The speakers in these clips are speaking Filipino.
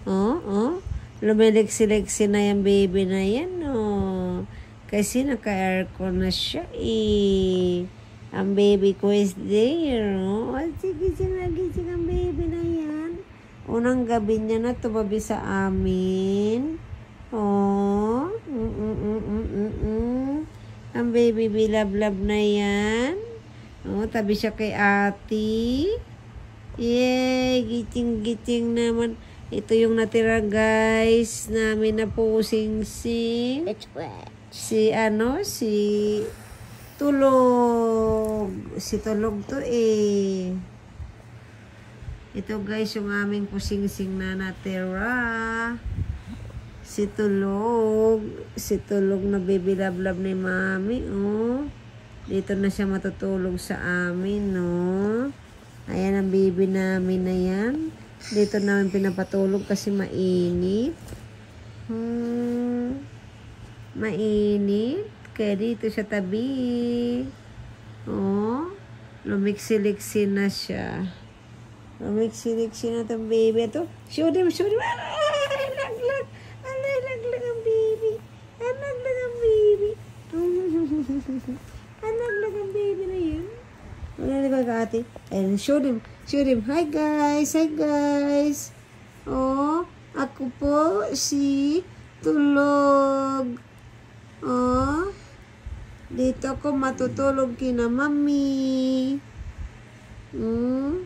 Oh. Lumiliksi-liksi na yung baby na yan, oh. Kasi naka-aircon na siya, eh. Ang baby ko is there, oh. Gising ang baby na yan. Unang gabi niya na tumabi sa amin. Oh. Ang baby bilab-lab na yan. Oh, tabi siya kay ate. Yay, giting naman. Ito yung natira, guys, namin na po sing-sing. Si Tulog. Si Tulog to, eh. Ito, guys, yung aming pusing-sing na natira. Si Tulog na baby love ni mami, oh. Dito na siya matutulog sa amin, no. Ayan ang baby namin na yan. Dito namin pinapatulog kasi mainit. Mainit. Kaya dito siya tabi. Oh, lumiksi-liksi na siya. Lumiksi-liksi na itong baby. Ito, show them. Ay, laglag. Alay, laglag ang baby. Laglag ang baby. Laglag ang baby na yan. Wala na ka ate. And show them. Hi guys. Oh, ako po si Tulog. Oh, dito ako matutulog kina mami. Oh,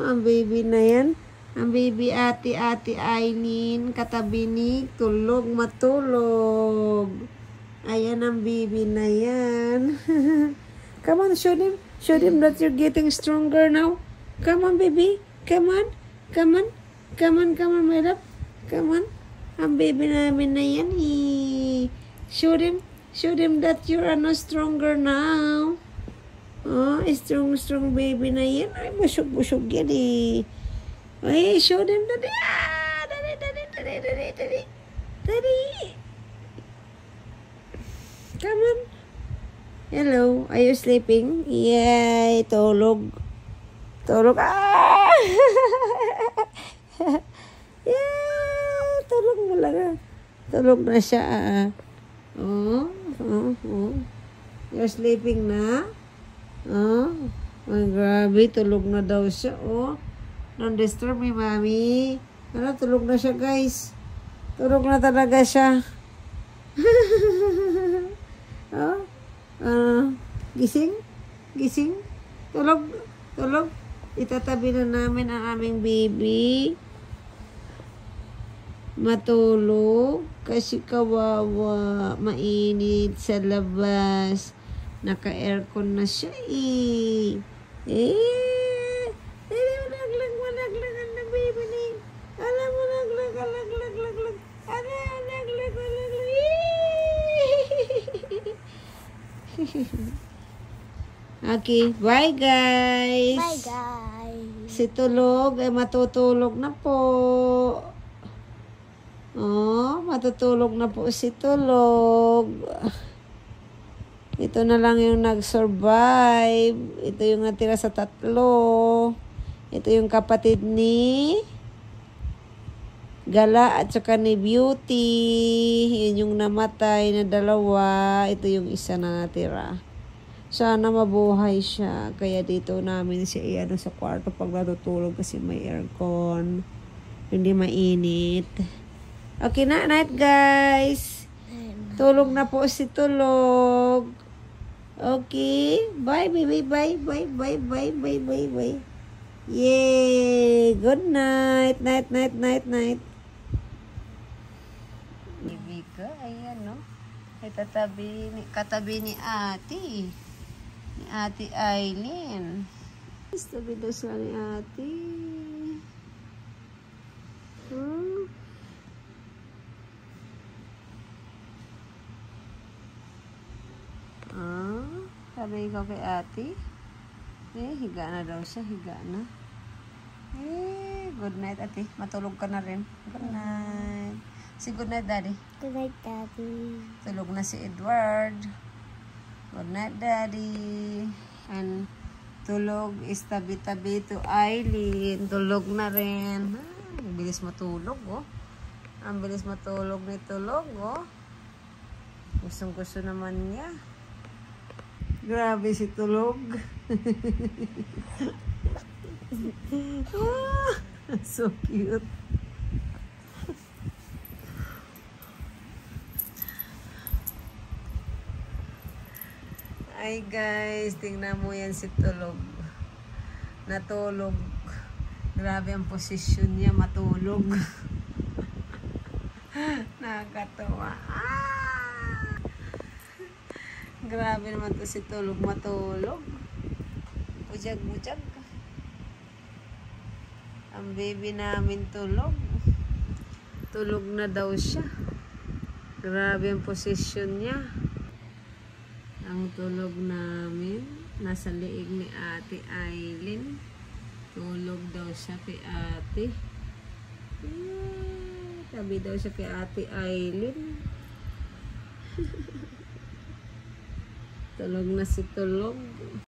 ang baby na yan. Ang baby ate Ainin. Katabi ni Tulog matulog. Ayan ang baby na yan. Come on, show them that you're getting stronger now. Come on, baby. Come on, my love. Come on. Ang baby namin na yan. Show them that you're stronger now. Oh, strong baby na yan. Ay, busog yan, eh. Ay, show them that. Daddy. Come on. Hello, are you sleeping? Yay, tulog. Yay, tulog mo lang. Tulog na siya. Oh. You're sleeping na? Oh, ay, grabe, tulog na daw siya. Oh, don't disturb me, mami. Tulog na siya, guys. Tulog na talaga siya. Oh, gising, tulog. Itatabi na namin ang aming baby. Matulog kasi kawawa, mainit sa labas. Naka-aircon na siya, eh. Malaglag ang baby ni. Alam mo, laglag. Okay, bye guys. Si Tulog ay matutulog na po. Oh, matutulog na po si Tulog. Ito na lang yung nag-survive. Ito yung natira sa 3. Ito yung kapatid ni Gala at saka ni Beauty. Yun yung namatay na 2. Ito yung isa na natira. Sana mabuhay siya. Kaya dito namin siya sa kwarto pag natutulog kasi may aircon. Hindi mainit. Okay na, night guys. Tulog na po si Tulog. Okay. Bye, baby. Bye. Yay. Good night. Night. Baby ka, ayan, no? Katabi ni ate. Ni ate Aileen. Tabi daw sila ni ate. Sabi ikaw kay ate. Higa na daw siya. Good night, ate. Matulog ka na rin. Good night. Si good night, daddy. Good night, daddy. Tulog na si Edward. Good night, daddy. And Tulog is tabi-tabi to Aileen. Tulog na rin. bilis matulog, oh. Ang bilis matulog ni Tulog, oh. Gustong-gusto naman niya. Grabe si Tulog. So cute. Ay guys, tingnan mo yan si Tulog. Natulog. Grabe ang posisyon niya, matulog. Nakakatawa. Grabe naman to si Tulog, matulog. Bujag-bujag. Ang baby namin Tulog. Tulog na daw siya. Grabe ang posisyon niya. Ang tulog namin, nasa liig ni Ate Aileen. Tulog daw siya kay Ate. Tabi daw siya kay Ate Aileen. Tulog na si Tulog.